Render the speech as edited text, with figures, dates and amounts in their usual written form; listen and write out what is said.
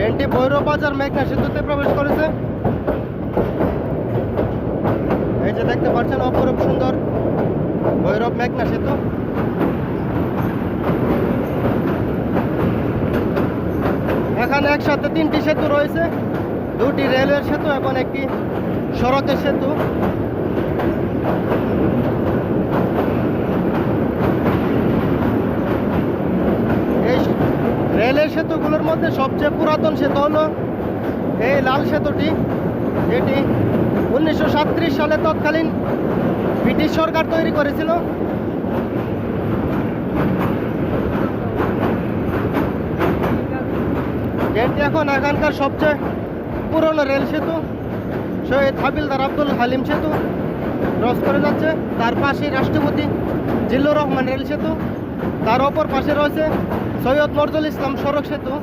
ট্রেনটি ভৈরব বাজার মেঘনা সেতুতে প্রবেশ করেছে। এই যে দেখতে পাচ্ছেন অপরূপ সুন্দর ভৈরব মেঘনা সেতু। এখানে একসাথে তিনটি সেতু রয়েছে, দুটি রেলের সেতু এবং একটি সড়কের সেতু। এই রেলের সেতুগুলোর মধ্যে সবচেয়ে পুরাতন সেতু হলো এই লাল সেতুটি, যেটি 1937 সালে তৎকালীন ব্রিটিশ সরকার তৈরি করেছিল। যেটি এখন এখানকার সবচেয়ে পুরনো রেল সেতু, শহীদ হাবিলদার আব্দুল হালিম সেতু ক্রস করে যাচ্ছে। তার পাশে রাষ্ট্রপতি জিল্লুর রহমান রেল সেতু, তার অপর পাশে রয়েছে সৈয়দ নজরুল ইসলাম সড়ক সেতু।